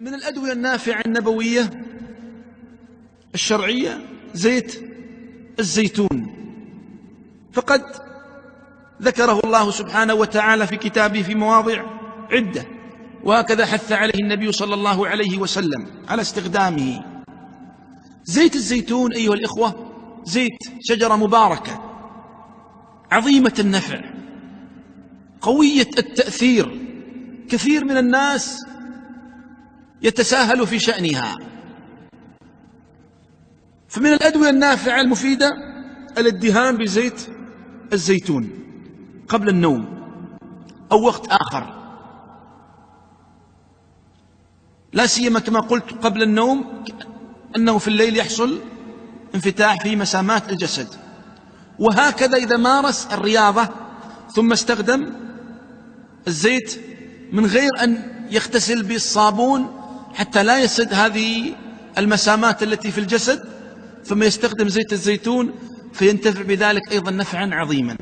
من الأدوية النافعة النبوية الشرعية زيت الزيتون، فقد ذكره الله سبحانه وتعالى في كتابه في مواضع عدة، وهكذا حث عليه النبي صلى الله عليه وسلم على استخدامه. زيت الزيتون أيها الإخوة زيت شجرة مباركة عظيمة النفع قوية التأثير، كثير من الناس يتساهل في شأنها. فمن الأدوية النافعة المفيدة الادهان بزيت الزيتون قبل النوم أو وقت آخر، لا سيما كما قلت قبل النوم، أنه في الليل يحصل انفتاح في مسامات الجسد. وهكذا إذا مارس الرياضة ثم استخدم الزيت من غير أن يغتسل بالصابون حتى لا يسد هذه المسامات التي في الجسد، ثم يستخدم زيت الزيتون فينتفع بذلك أيضا نفعا عظيما.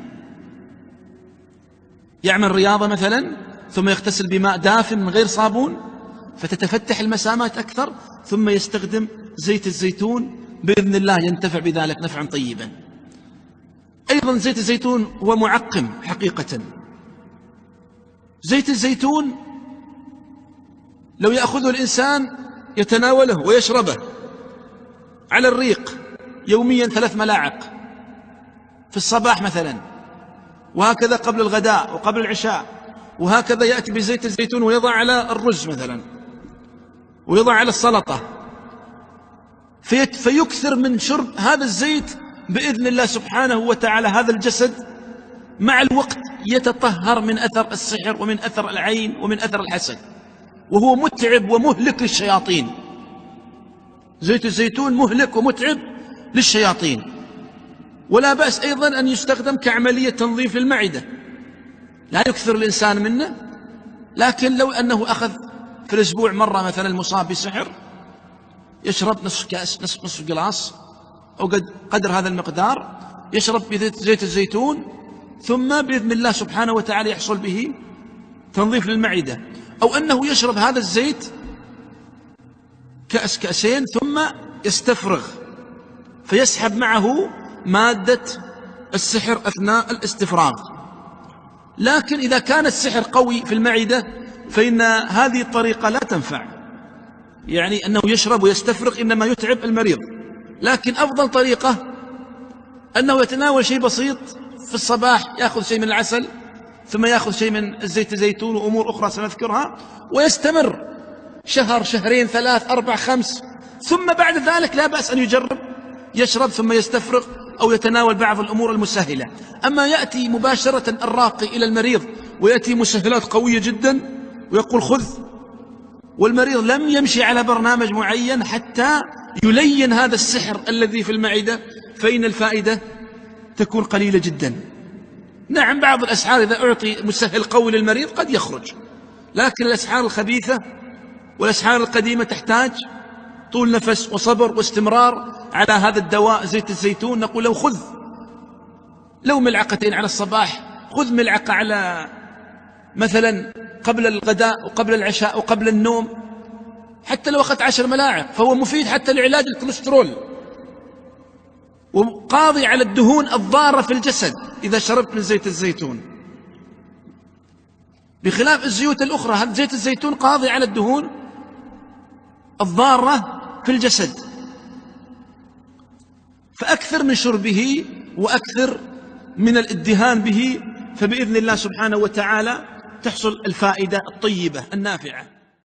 يعمل رياضة مثلا ثم يغتسل بماء دافئ من غير صابون فتتفتح المسامات أكثر، ثم يستخدم زيت الزيتون بإذن الله ينتفع بذلك نفعا طيبا. أيضا زيت الزيتون هو معقم حقيقة. زيت الزيتون لو يأخذه الإنسان يتناوله ويشربه على الريق يوميا 3 ملاعق في الصباح مثلا، وهكذا قبل الغداء وقبل العشاء، وهكذا يأتي بزيت الزيتون ويضع على الرز مثلا ويضع على السلطة، فيكثر من شرب هذا الزيت بإذن الله سبحانه وتعالى. هذا الجسد مع الوقت يتطهر من أثر السحر ومن أثر العين ومن أثر الحسد، وهو متعب ومهلك للشياطين. زيت الزيتون مهلك ومتعب للشياطين. ولا بأس أيضا أن يستخدم كعملية تنظيف للمعدة، لا يكثر الإنسان منه، لكن لو أنه أخذ في الأسبوع مرة مثلا المصاب بسحر يشرب نصف كأس نصف جلاس أو قدر هذا المقدار، يشرب بزيت الزيتون، ثم بإذن الله سبحانه وتعالى يحصل به تنظيف للمعدة. أو أنه يشرب هذا الزيت كأس كأسين ثم يستفرغ فيسحب معه مادة السحر أثناء الاستفراغ. لكن إذا كان السحر قوي في المعدة فإن هذه الطريقة لا تنفع، يعني أنه يشرب ويستفرغ إنما يتعب المريض. لكن أفضل طريقة أنه يتناول شيء بسيط في الصباح، يأخذ شيء من العسل ثم يأخذ شيء من الزيت الزيتون وأمور أخرى سنذكرها، ويستمر 1 2 3 4 5، ثم بعد ذلك لا بأس أن يجرب يشرب ثم يستفرغ أو يتناول بعض الأمور المسهلة. أما يأتي مباشرة الراقي إلى المريض ويأتي مسهلات قوية جدا ويقول خذ، والمريض لم يمشي على برنامج معين حتى يلين هذا السحر الذي في المعدة، فإن الفائدة تكون قليلة جدا. نعم بعض الأسحار إذا أعطي مسهل قوي للمريض قد يخرج، لكن الأسحار الخبيثة والأسحار القديمة تحتاج طول نفس وصبر واستمرار على هذا الدواء زيت الزيتون. نقول له خذ لو ملعقتين على الصباح، خذ ملعقة على مثلا قبل الغداء وقبل العشاء وقبل النوم، حتى لو أخذت 10 ملاعق فهو مفيد حتى لعلاج الكوليسترول، وقاضي على الدهون الضارة في الجسد إذا شربت من زيت الزيتون، بخلاف الزيوت الأخرى. هذا زيت الزيتون قاضي على الدهون الضارة في الجسد. فأكثر من شربه وأكثر من الادهان به، فبإذن الله سبحانه وتعالى تحصل الفائدة الطيبة النافعة.